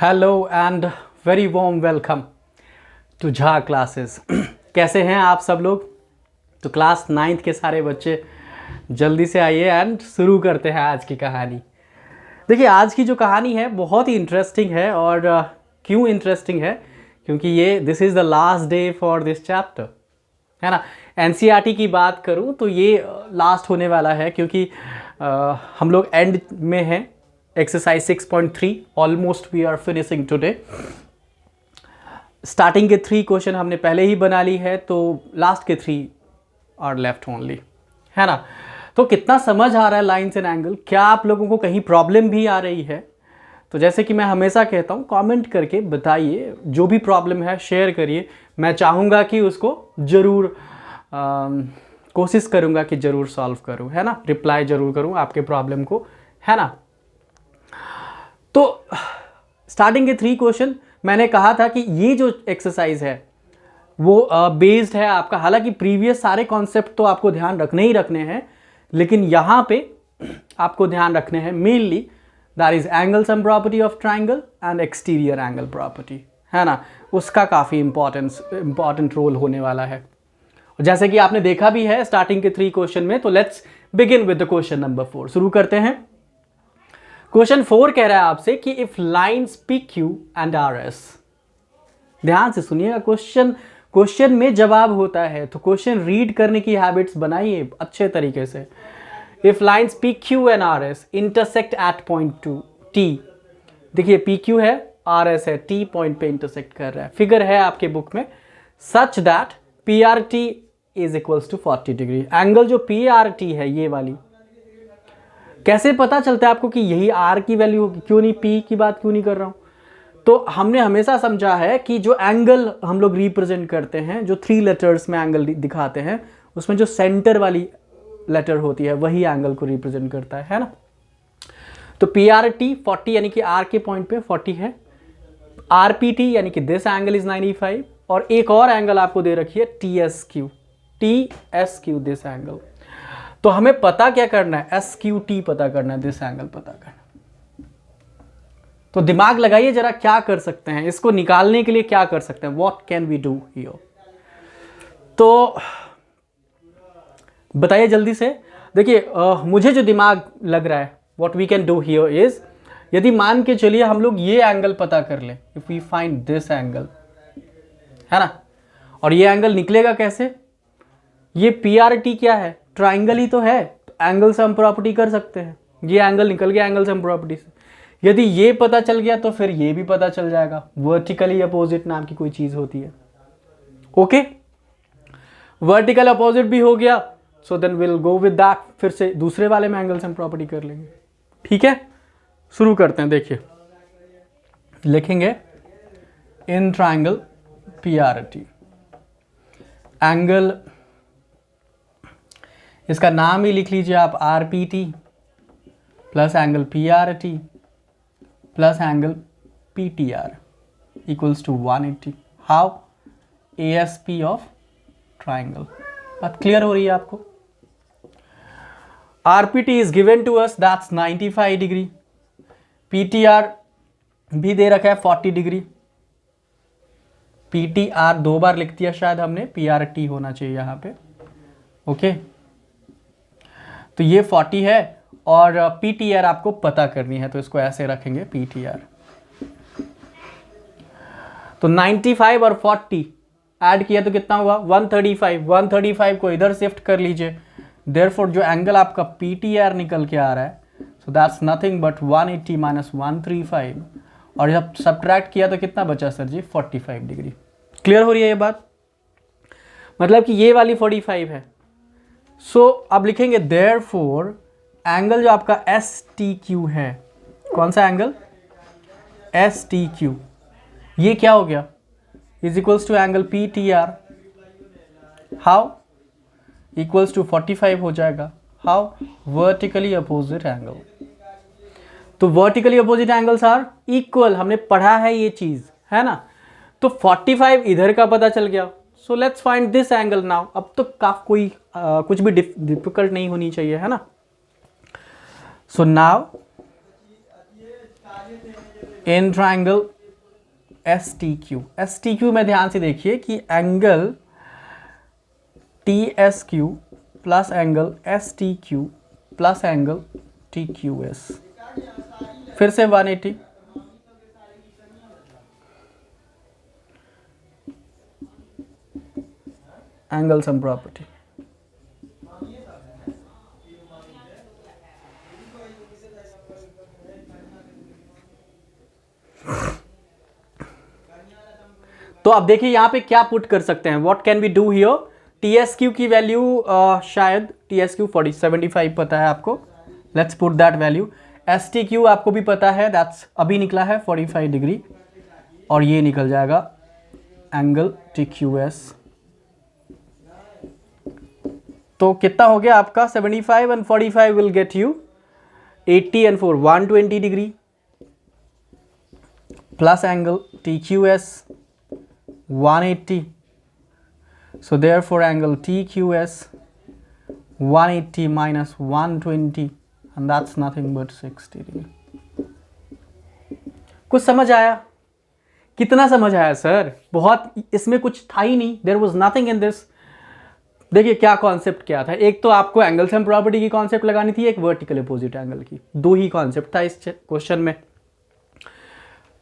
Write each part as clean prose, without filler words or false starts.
Hello and very warm welcome to Jha classes. कैसे हैं आप सब लोग? तो क्लास 9th के सारे बच्चे जल्दी से आइए एंड शुरू करते हैं आज की कहानी। देखिए, आज की जो कहानी है बहुत ही इंटरेस्टिंग है। और क्यों इंटरेस्टिंग है? क्योंकि ये this is the last day for this chapter, है ना। एनसीईआरटी की बात करूं तो ये लास्ट होने वाला है, क्योंकि हम लोग एंड में हैं। Exercise 6.3 almost we are finishing today. Starting के 3 क्वेश्चन हमने पहले ही बना ली है, तो लास्ट के 3 आर लेफ्ट ओनली, है ना। तो कितना समझ आ रहा है लाइन्स एंड एंगल? क्या आप लोगों को कहीं प्रॉब्लम भी आ रही है? तो जैसे कि मैं हमेशा कहता हूँ, कमेंट करके बताइए, जो भी प्रॉब्लम है शेयर करिए। मैं चाहूँगा कि उसको ज़रूर कोशिश करूँगा कि ज़रूर सॉल्व करूँ, है ना। रिप्लाई ज़रूर करूँ आपके प्रॉब्लम को, है ना। तो स्टार्टिंग के 3 क्वेश्चन मैंने कहा था कि ये जो एक्सरसाइज है वो बेस्ड है आपका, हालांकि प्रीवियस सारे कॉन्सेप्ट तो आपको ध्यान रखने ही रखने हैं, लेकिन यहाँ पे आपको ध्यान रखने हैं mainly that is angle sum property of triangle and exterior angle property, है ना। उसका काफ़ी इंपॉर्टेंट रोल होने वाला है, जैसे कि आपने देखा भी है स्टार्टिंग के 3 क्वेश्चन में। तो let's begin with the question number 4। शुरू करते हैं। क्वेश्चन 4 कह रहा है आपसे कि if lines P Q and R S, ध्यान से सुनिएगा, क्वेश्चन में जवाब होता है तो क्वेश्चन रीड करने की हैबिट्स बनाइए अच्छे तरीके से। If lines P Q and R S intersect at point to T, देखिए पी क्यू है, आर एस है, टी पॉइंट पे इंटरसेक्ट कर रहा है। फिगर है आपके बुक में, such that P R T is equals to 40 degree. Angle जो पी आर टी है ये वाली, कैसे पता चलता है आपको कि यही आर की वैल्यू होगी? क्यों नहीं पी की बात क्यों नहीं कर रहा हूं? तो हमने हमेशा समझा है कि जो एंगल हम लोग रिप्रेजेंट करते हैं, जो 3 लेटर्स में एंगल दिखाते हैं, उसमें जो सेंटर वाली लेटर होती है वही एंगल को रिप्रेजेंट करता है ना। तो पी आर टी 40 यानी कि आर के पॉइंट पे 40 है। आर पी टी यानी कि दिस एंगल इज 95, और एक और एंगल आपको दे रखी है T S Q this angle. तो हमें पता क्या करना है? एस क्यू टी पता करना है, दिस एंगल पता करना। तो दिमाग लगाइए जरा, क्या कर सकते हैं इसको निकालने के लिए? क्या कर सकते हैं? What can we do here? तो बताइए जल्दी से। देखिए मुझे जो दिमाग लग रहा है, what we can do here is, यदि मान के चलिए हम लोग ये एंगल पता कर लें, if we find this angle, है ना, और ये एंगल निकलेगा कैसे? ये पी आर टी क्या है? ट्राइंगल ही तो है, तो एंगल सम प्रॉपर्टी कर सकते हैं। ये एंगल निकल गया एंगल सम प्रॉपर्टी से। यदि ये पता चल गया तो फिर ये भी पता चल जाएगा। वर्टिकली अपोजिट नाम की कोई चीज होती है। ओके, वर्टिकल अपोजिट भी हो गया, so then will go with that. फिर से दूसरे वाले में एंगल सम प्रॉपर्टी कर लेंगे। ठीक है, शुरू करते हैं। देखिए लिखेंगे in triangle P R T, angle इसका नाम ही लिख लीजिए आप, R P T plus angle P R T plus angle P T R equals to 180। How? A S P of triangle. बात क्लियर हो रही है आपको? R P T is given to us, that's 95 degree. P T R भी दे रखा है 40 degree. P T R 2 बार लिख दिया शायद हमने, पी आर टी होना चाहिए यहाँ पे। ओके, तो ये 40 है और पी टी आर आपको पता करनी है, तो इसको ऐसे रखेंगे पी टी आर। तो 95 और 40 ऐड किया तो कितना हुआ? 135। 135 को इधर शिफ्ट कर लीजिए। देयरफॉर जो एंगल आपका पी टी आर निकल के आ रहा है, so that's nothing but 180 minus 135, और जब सब्ट्रैक्ट किया तो कितना बचा सर जी? 45 डिग्री। क्लियर हो रही है ये बात? मतलब कि ये वाली 45 है। सो अब लिखेंगे देयरफॉर एंगल जो आपका एस टी क्यू है, कौन सा एंगल? एस टी क्यू, ये क्या हो गया? Is equals to angle P T R. How? Equals to 45 हो जाएगा। हाउ? Vertically opposite angle. तो vertically opposite angles are equal, हमने पढ़ा है ये चीज, है ना। तो 45 इधर का पता चल गया। So let's find this angle now. अब तो कोई कुछ भी डिफिकल्ट नहीं होनी चाहिए, है ना। So now in triangle S T Q. S T Q में ध्यान से देखिए कि angle T S Q plus angle S T Q plus angle T Q S, फिर से 180, एंगल सम प्रॉपर्टी। तो अब देखिए यहां पे क्या पुट कर सकते हैं, what can we do here. T S Q की वैल्यू शायद टी एस क्यू 75 पता है आपको, let's put that value. S T Q आपको भी पता है, दैट्स अभी निकला है 45 डिग्री, और ये निकल जाएगा एंगल टी क्यू एस। तो कितना हो गया आपका 75 and 45 will get you 80 and 4 120 degree plus angle T Q S 180. So therefore angle TQS 180 minus 120 and that's nothing but 60 degree. कुछ समझ आया? कितना समझ आया सर? बहुत, इसमें कुछ था ही नहीं, there was nothing in this. देखिए क्या कॉन्सेप्ट क्या था, एक तो आपको एंगल सम प्रॉपर्टी की कॉन्सेप्ट लगानी थी, एक वर्टिकल अपोजिट एंगल की, दो ही कॉन्सेप्ट था इस क्वेश्चन में।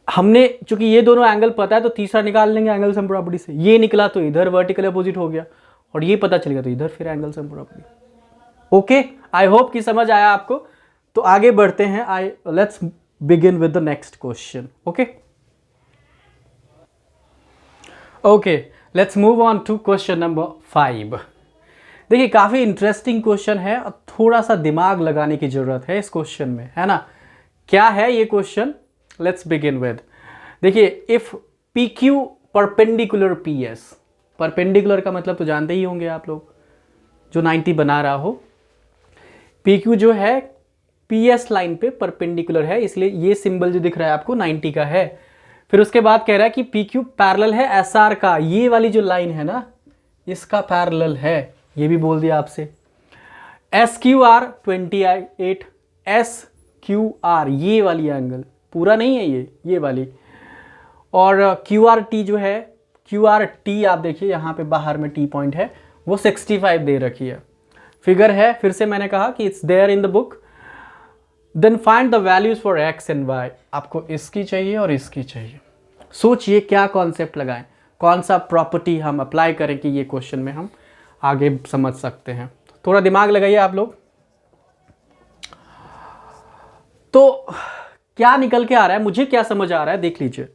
हमने चूंकि ये दोनों एंगल पता है तो तीसरा निकाल लेंगे एंगल सम प्रॉपर्टी से, ये निकला तो इधर वर्टिकल अपोजिट हो गया, और ये पता चल गया तो इधर फिर angle sum property. Okay, I hope कि समझ आया आपको। तो आगे बढ़ते हैं, let's begin with the next question. Okay, let's move on to question number 5। देखिए काफी इंटरेस्टिंग क्वेश्चन है और थोड़ा सा दिमाग लगाने की जरूरत है इस क्वेश्चन में, है ना। क्या है ये क्वेश्चन, लेट्स बिगिन विद। देखिए if P Q perpendicular P S, perpendicular का मतलब तो जानते ही होंगे आप लोग, जो 90 बना रहा हो। पी क्यू जो है पी एस लाइन पे परपेंडिकुलर है, इसलिए ये सिंबल जो दिख रहा है आपको 90 का है। फिर उसके बाद कह रहा है कि पी क्यू पैरेलल है एस आर का, ये वाली जो लाइन है ना इसका पैरेलल है, ये भी बोल दिया आपसे। S Q R 28, S Q R ये वाली एंगल पूरा नहीं है ये वाली, और क्यू आर टी जो है, क्यू आर टी आप देखिए यहाँ पे बाहर में टी पॉइंट है, वो 65 दे रखी है, फिगर है, फिर से मैंने कहा कि it's there in the book. Then find the values for X and Y, आपको इसकी चाहिए और इसकी चाहिए। सोचिए क्या कॉन्सेप्ट लगाएं, कौन सा प्रॉपर्टी हम अप्लाई करें कि ये क्वेश्चन में हम आगे समझ सकते हैं। थोड़ा दिमाग लगाइए आप लोग। तो क्या निकल के आ रहा है, मुझे क्या समझ आ रहा है देख लीजिए।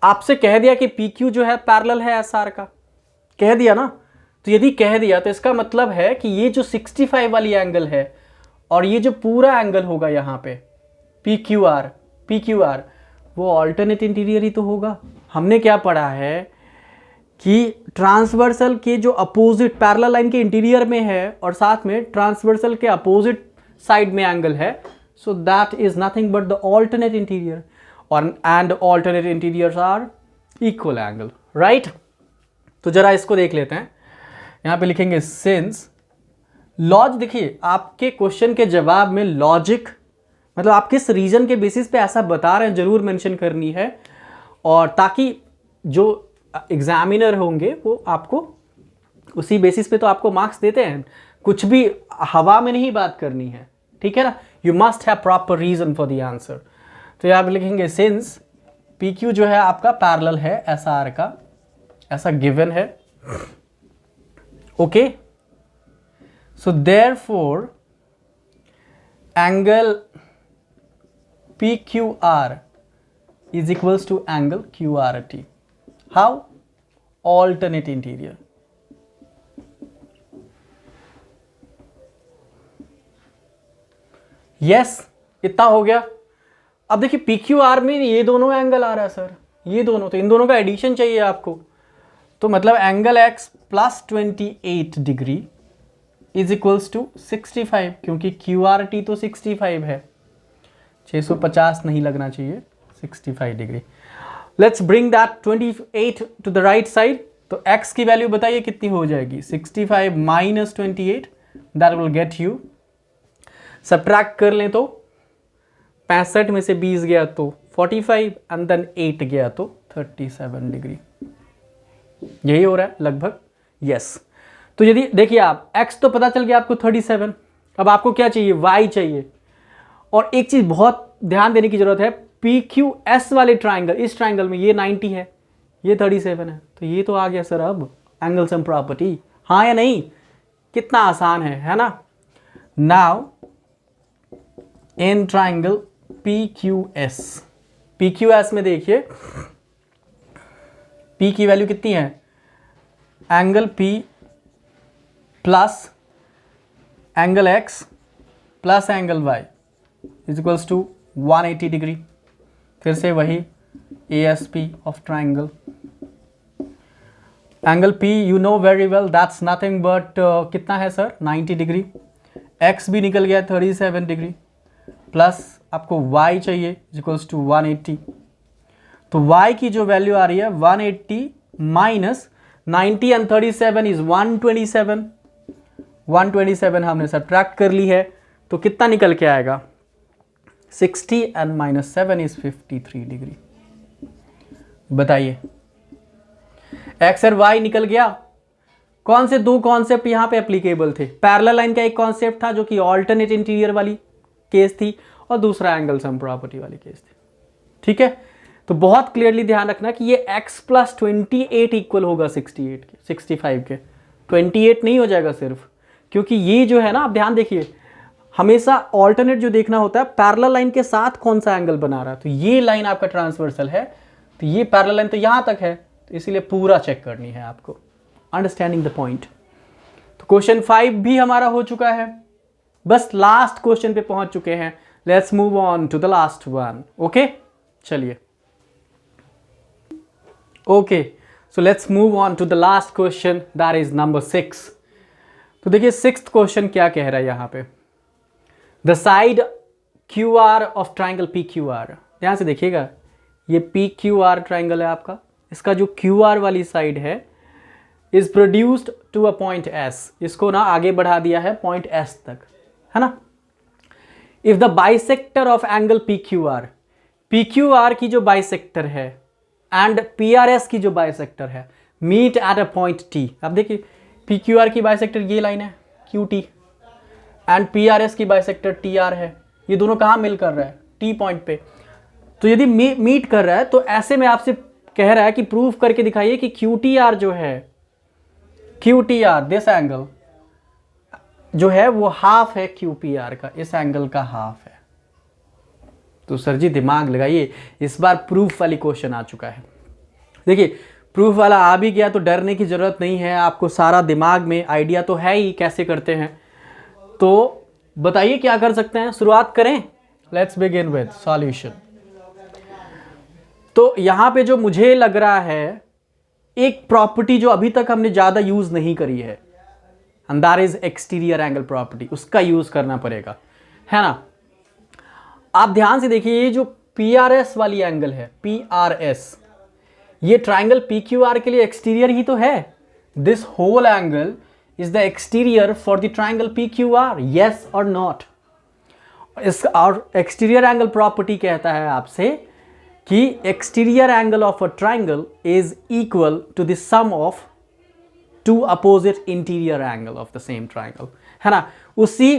आपसे कह दिया कि पी क्यू जो है पैरेलल है एस आर का, कह दिया ना, तो यदि कह दिया तो इसका मतलब है कि ये जो 65 वाली एंगल है और ये जो पूरा एंगल होगा यहाँ पे पी क्यू आर वो ऑल्टरनेट इंटीरियर ही तो होगा। हमने क्या पढ़ा है कि ट्रांसवर्सल के जो अपोजिट पैरेलल लाइन के इंटीरियर में है और साथ में ट्रांसवर्सल के अपोजिट साइड में एंगल है, so that is nothing but the alternate interior, and alternate interiors are equal angle, right? तो जरा इसको देख लेते हैं, यहाँ पे लिखेंगे since लॉज। देखिए आपके क्वेश्चन के जवाब में लॉजिक मतलब आप किस रीजन के बेसिस पे ऐसा बता रहे हैं जरूर मेंशन करनी है, और ताकि जो एग्जामिनर होंगे वो आपको उसी बेसिस पे तो आपको मार्क्स देते हैं, कुछ भी हवा में नहीं बात करनी है, ठीक है ना। You must have proper reason for the answer. तो यहाँ पे लिखेंगे सिंस पी क्यू जो है आपका पैरेलल है एस आर का, ऐसा गिवन है। Okay, so therefore angle P Q R is equals to angle Q R T. How? Alternate interior. Yes, इतना हो गया। अब देखिए पी क्यू आर में ये दोनों एंगल आ रहा है सर, ये दोनों, तो इन दोनों का एडिशन चाहिए आपको, तो मतलब angle X plus 28 degree is equals to 65, क्योंकि क्यू आर टी तो 65 है, 650 नहीं लगना चाहिए, 65 degree. Let's bring that 28 to the right side. तो एक्स की वैल्यू बताइए कितनी हो जाएगी, 65 minus 28, that will get you, subtract कर लें तो 65 में से 20 गया तो 45 एंड देन 8 गया तो 37 डिग्री। यही हो रहा है लगभग, यस। तो यदि देखिए आप x तो पता चल गया आपको 37, अब आपको क्या चाहिए, y चाहिए। और एक चीज बहुत ध्यान देने की जरूरत है, PQS वाले ट्राइंगल, इस ट्राइंगल में ये 90 है, ये 37 है, तो ये तो आ गया सर अब एंगल सम प्रॉपर्टी, हाँ या नहीं? कितना आसान है ना? नाउ इन ट्राइंगल PQS में देखिए P की वैल्यू कितनी है, angle P plus angle X plus angle Y is equals to 180 degree. फिर से वही ASP of triangle. Angle P you know very well that's nothing but कितना है सर, 90 डिग्री। X भी निकल गया 37 डिग्री, प्लस आपको Y चाहिए इज इक्वल्स टू 180। तो Y की जो वैल्यू आ रही है 180 माइनस 90 एंड 37 इज 127। 127 हमने सब्ट्रैक्ट कर ली है, तो कितना निकल के आएगा, 60 एंड माइनस 7 इज 53 डिग्री। बताइए, एक्स और वाई निकल गया। कौन से दो कॉन्सेप्ट यहां पे एप्लीकेबल थे? पैरेलल लाइन का एक कॉन्सेप्ट था जो कि ऑल्टरनेट इंटीरियर वाली केस थी, और दूसरा एंगल सम प्रॉपर्टी वाली केस थी। ठीक है, तो बहुत क्लियरली ध्यान रखना कि ये x प्लस 28 इक्वल होगा 68 के, 65 के। 28 नहीं हो जाएगा सिर्फ, क्योंकि ये जो है ना, आप ध्यान देखिए, हमेशा ऑल्टरनेट जो देखना होता है, पैरेलल लाइन के साथ कौन सा एंगल बना रहा है। तो ये लाइन आपका ट्रांसवर्सल है, तो ये पैरेलल लाइन तो यहां तक है, तो इसीलिए पूरा चेक करनी है आपको। Understanding the point. तो क्वेश्चन 5 भी हमारा हो चुका है, बस लास्ट क्वेश्चन पे पहुंच चुके हैं। Let's move on to the last one. Okay, चलिए, okay, so let's move on to the last question, that is number 6। तो देखिए 6th क्वेश्चन क्या कह रहा है यहां पे, the side QR of triangle PQR। ध्यान से देखिएगा, ये PQR ट्राइंगल है आपका, इसका जो QR वाली साइड है is produced to a point S। इसको ना आगे बढ़ा दिया है पॉइंट S तक, है ना। If the bisector of angle PQR की जो बाइसेक्टर है एंड PRS की जो बाइसेक्टर है meet at a point T। अब देखिए PQR की बाइसेक्टर ये लाइन है QT, एंड PRS की बाइसेक्टर TR है। ये दोनों कहाँ मिल कर रहा है, T पॉइंट पे। तो यदि मीट कर रहा है, तो ऐसे में आपसे कह रहा है कि प्रूव करके दिखाइए कि QTR जो है, QTR दिस एंगल जो है वो हाफ है QPR का, इस एंगल का हाफ है। तो सर जी दिमाग लगाइए, इस बार प्रूफ वाली क्वेश्चन आ चुका है। देखिए प्रूफ वाला आ भी गया तो डरने की जरूरत नहीं है, आपको सारा दिमाग में आइडिया तो है ही कैसे करते हैं। तो बताइए क्या कर सकते हैं, शुरुआत करें। Let's begin with solution. तो यहां पे जो मुझे लग रहा है, एक प्रॉपर्टी जो अभी तक हमने ज्यादा यूज नहीं करी है, and that is exterior angle property, उसका यूज करना पड़ेगा, है ना। आप ध्यान से देखिए, ये जो PRS वाली एंगल है, PRS, ये ट्राइंगल PQR के लिए एक्सटीरियर ही तो है। This whole angle is the exterior for the triangle PQR, yes और नॉट। इस और एक्सटीरियर एंगल प्रॉपर्टी कहता है आपसे कि exterior angle of a triangle is equal to the sum of two opposite interior angle of the same triangle, है ना। उसी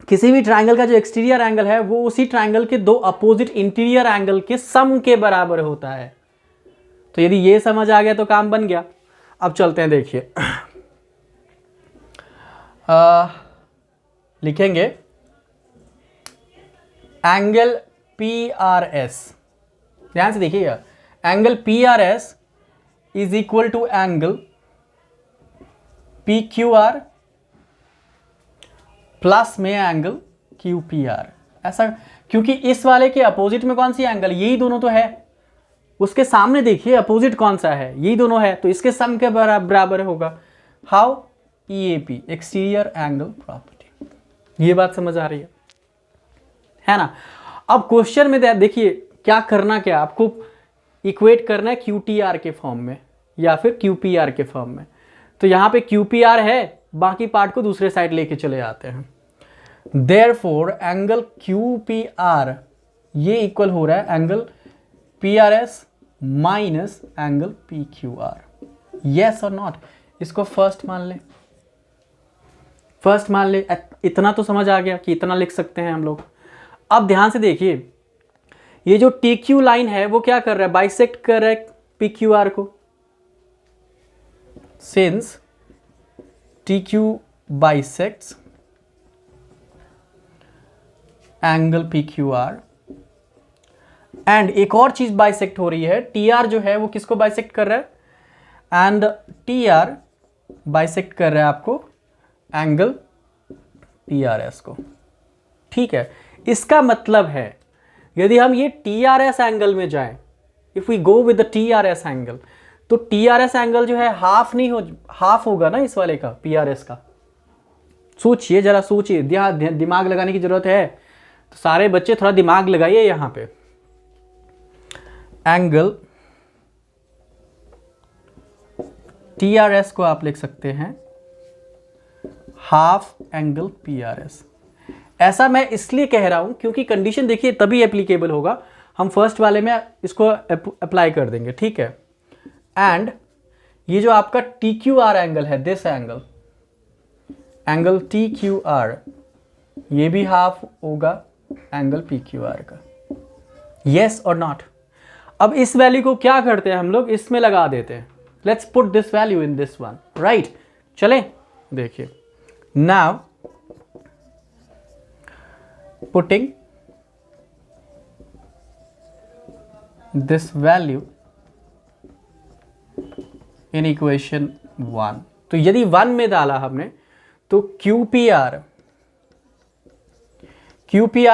किसी भी ट्राइंगल का जो एक्सटीरियर एंगल है वो उसी ट्राइंगल के दो अपोजिट इंटीरियर एंगल के सम के बराबर होता है। तो यदि ये समझ आ गया तो काम बन गया। अब चलते हैं, देखिए लिखेंगे एंगल PRS। ध्यान से देखिएगा, angle PRS is equal to angle PQR plus में एंगल QPR। ऐसा क्योंकि इस वाले के अपोजिट में कौन सी एंगल, यही दोनों तो है। उसके सामने देखिए अपोजिट कौन सा है, यही दोनों है, तो इसके सम के बराबर होगा। How, EAP, exterior angle property. ये बात समझ आ रही है ना। अब क्वेश्चन में देखिए क्या करना, क्या आपको इक्वेट करना है QTR के फॉर्म में या फिर QPR के फॉर्म में। तो यहां पे QPR है, बाकी पार्ट को दूसरे साइड लेके चले जाते हैं। देयरफॉर एंगल QPR ये इक्वल हो रहा है angle P R S minus angle P Q are. Yes और नॉट? इसको फर्स्ट मान ले, फर्स्ट मान ले। इतना तो समझ आ गया कि इतना लिख सकते हैं हम लोग। अब ध्यान से देखिए, ये जो टी क्यू लाइन है वो क्या कर रहा है, बाइसेक्ट कर रहा है पी क्यू आर को। Since T Q bisects angle P Q are, and एक और चीज बाइसेक्ट हो रही है, टी आर जो है वो किसको बाइसेक्ट कर रहा है, एंड टी आर बाइसेक्ट कर रहा है आपको एंगल टी आर एस को। ठीक है, इसका मतलब है यदि हम ये टी आर एस एंगल में जाएं, if we go with the T R S angle, तो टी आर एस एंगल जो है हाफ नहीं हो, हाफ होगा ना इस वाले का, पी आर एस का। सोचिए, जरा सोचिए, दिमाग लगाने की जरूरत है, तो सारे बच्चे थोड़ा दिमाग लगाइए यहां पे। एंगल टी आर एस को आप लिख सकते हैं half angle P R S. ऐसा मैं इसलिए कह रहा हूं क्योंकि कंडीशन देखिए तभी एप्लीकेबल होगा, हम फर्स्ट वाले में इसको अप्लाई कर देंगे। ठीक है, एंड ये जो आपका टी क्यू आर एंगल है, this angle, angle T Q R, ये भी हाफ होगा एंगल पी क्यू आर का। यस और नॉट? अब इस वैल्यू को क्या करते हैं हम लोग, इसमें लगा देते हैं। Let's put this value in this one, right? चले देखिए, now putting this value in equation 1, तो यदि 1 में डाला हमने तो QPR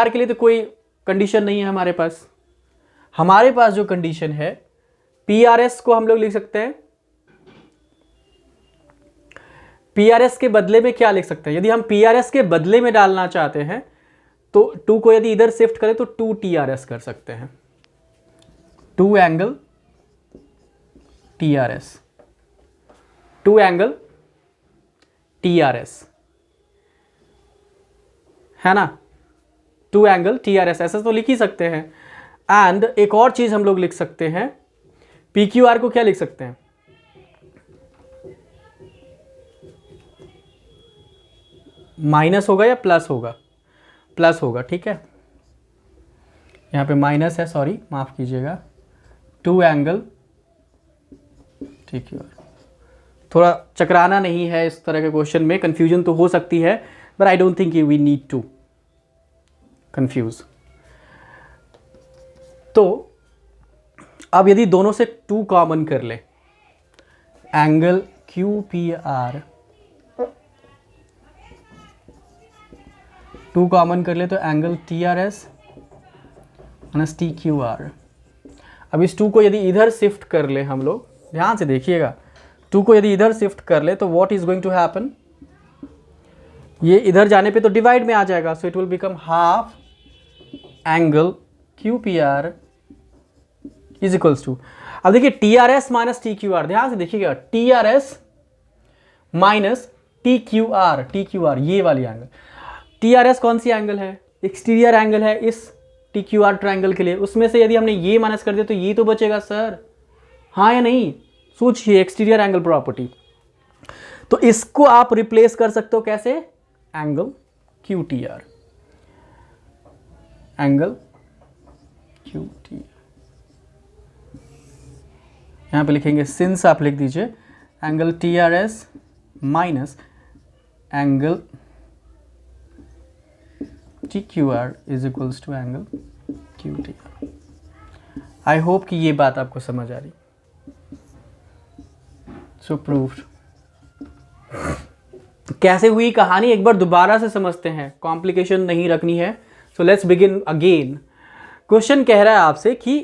के लिए तो कोई कंडीशन नहीं है हमारे पास। हमारे पास जो कंडीशन है, PRS को हम लोग लिख सकते हैं, PRS के बदले में क्या लिख सकते हैं, यदि हम PRS के बदले में डालना चाहते हैं तो 2 को यदि इधर शिफ्ट करें तो 2 TRS कर सकते हैं, 2 एंगल TRS, 2 एंगल TRS, है ना? 2 एंगल TRS ऐसा तो लिख ही सकते हैं। एंड एक और चीज हम लोग लिख सकते हैं, PQR को क्या लिख सकते हैं, माइनस होगा या प्लस होगा? प्लस होगा। ठीक है, यहां पे माइनस है, सॉरी माफ कीजिएगा, 2 एंगल PQR। थोड़ा चकराना नहीं है इस तरह के क्वेश्चन में, कंफ्यूजन तो हो सकती है, but I don't think we need to confuse. तो अब यदि दोनों से 2 कॉमन कर ले, एंगल QPR 2 कॉमन कर ले तो एंगल TRS माइनस TQR। अब इस 2 को यदि इधर शिफ्ट कर ले हम लोग, ध्यान से देखिएगा, 2 को यदि इधर शिफ्ट कर ले तो what is going to happen, ये इधर जाने पे तो डिवाइड में आ जाएगा, so it will become half angle QPR is equals to, अब देखिए TRS माइनस TQR, ध्यान से देखिएगा, TRS माइनस TQR, ये वाली एंगल। TRS कौन सी एंगल है, एक्सटीरियर एंगल है इस TQR ट्रायंगल के लिए, उसमें से यदि हमने ये माइनस कर दिया तो ये तो बचेगा सर, हाँ या नहीं? सोचिए, एक्सटीरियर एंगल प्रॉपर्टी। तो इसको आप रिप्लेस कर सकते हो कैसे, एंगल QTR, एंगल QTR, यहां पे लिखेंगे सिंस, आप लिख दीजिए angle TRS minus angle TQR is equals to angle QTR। I hope कि ये बात आपको समझ आ रही। So proved. कैसे हुई कहानी एक बार दोबारा से समझते हैं, कॉम्प्लिकेशन नहीं रखनी है। So let's begin again. Question कह रहा है आपसे कि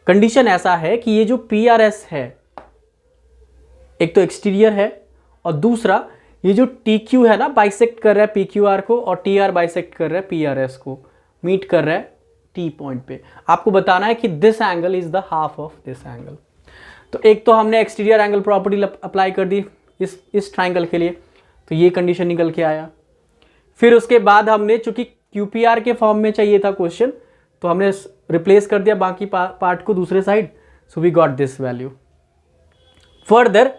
कंडीशन ऐसा है कि ये जो PRS है, एक तो एक्सटीरियर है और दूसरा ये जो TQ है ना, बाइसेक्ट कर रहा है PQR को, और TR बाइसेक्ट कर रहा है PRS को, मीट कर रहा है T पॉइंट पे। आपको बताना है कि this angle is the half of this angle. तो एक तो हमने एक्सटीरियर एंगल प्रॉपर्टी अप्लाई कर दी इस ट्राइंगल के लिए, तो ये कंडीशन निकल के आया। फिर उसके बाद हमने, चूंकि QPR के फॉर्म में चाहिए था क्वेश्चन, तो हमने रिप्लेस कर दिया बाकी पार्ट को दूसरे side, so we got this value. Further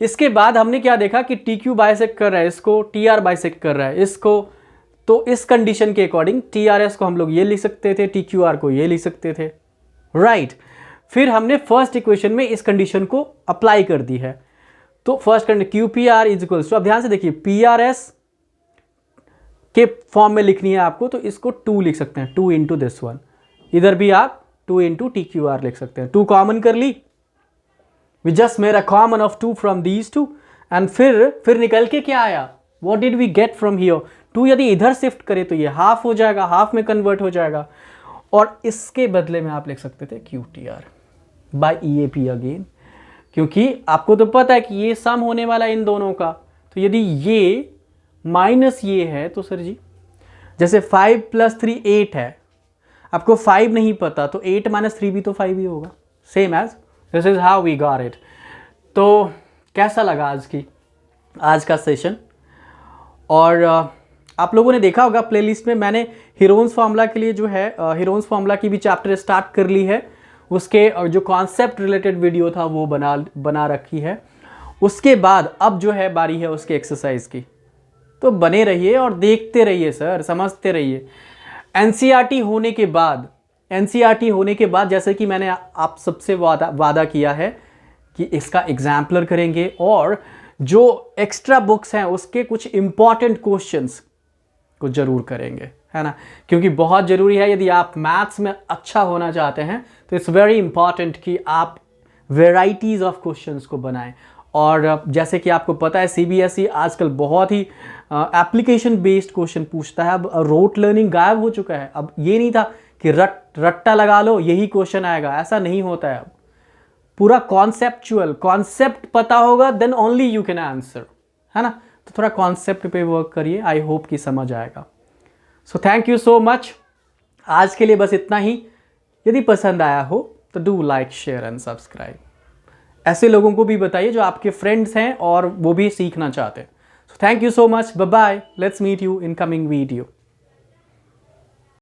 इसके बाद हमने क्या देखा कि TQ बाइसेक्ट कर रहा है इसको, TR बाइसेक्ट कर रहा है इसको, तो इस कंडीशन के अकॉर्डिंग TRS को हम लोग ये लिख सकते थे, TQR को ये लिख सकते थे, राइट। फिर हमने फर्स्ट इक्वेशन में इस कंडीशन को अप्लाई कर दी है, तो first condition QPR is equals to, अब ध्यान से देखिए PRS के फॉर्म में लिखनी है आपको, तो इसको 2 लिख सकते हैं, 2 इंटू दिस वन, इधर भी आप 2 इंटू TQR लिख सकते हैं, 2 कॉमन कर ली, we just made a common of 2 from these 2, and फिर निकल के क्या आया, what did we get from here, 2 यदि इधर शिफ्ट करें तो ये हाफ हो जाएगा, हाफ में कन्वर्ट हो जाएगा, और इसके बदले में आप लिख सकते थे QTR बाय EAP अगेन, क्योंकि आपको तो पता है कि ये सम होने वाला है इन दोनों का, तो यदि ये माइनस ये है तो सर जी जैसे 5 + 3 8 है, आपको 5 नहीं पता तो 8 - 3 भी तो 5 ही होगा, same as this is how we got it. तो कैसा लगा आज का सेशन, और आप लोगों ने देखा होगा प्लेलिस्ट में मैंने हीरोन्स फार्मूला के लिए जो है हीरोन्स फार्मूला की भी चैप्टर स्टार्ट कर ली है, उसके जो कॉन्सेप्ट रिलेटेड वीडियो था वो बना रखी है। उसके बाद अब जो है बारी है उसके एक्सरसाइज की, तो बने रहिए और देखते रहिए सर, समझते रहिए। NCERT होने के बाद जैसे कि मैंने आप सबसे वादा किया है कि इसका एग्जाम्पलर करेंगे, और जो एक्स्ट्रा बुक्स हैं उसके कुछ इंपॉर्टेंट क्वेश्चंस को जरूर करेंगे, है ना, क्योंकि बहुत ज़रूरी है यदि आप मैथ्स में अच्छा होना चाहते हैं तो इट्स वेरी इंपॉर्टेंट कि आप वेराइटीज़ ऑफ क्वेश्चंस को बनाएं। और जैसे कि आपको पता है CBSE आजकल बहुत ही एप्लीकेशन बेस्ड क्वेश्चन पूछता है, अब रोट लर्निंग गायब हो चुका है। अब ये नहीं था कि रट्टा लगा लो यही क्वेश्चन आएगा, ऐसा नहीं होता है। अब पूरा कॉन्सेप्ट पता होगा then only you can answer, है ना, तो थोड़ा कॉन्सेप्ट पे वर्क करिए, आई होप कि समझ आएगा। सो थैंक यू सो मच, आज के लिए बस इतना ही। यदि पसंद आया हो तो do like, share and subscribe. ऐसे लोगों को भी बताइए जो आपके फ्रेंड्स हैं और वो भी सीखना चाहते हैं। So thank you so much, bye bye, let's meet you in coming video.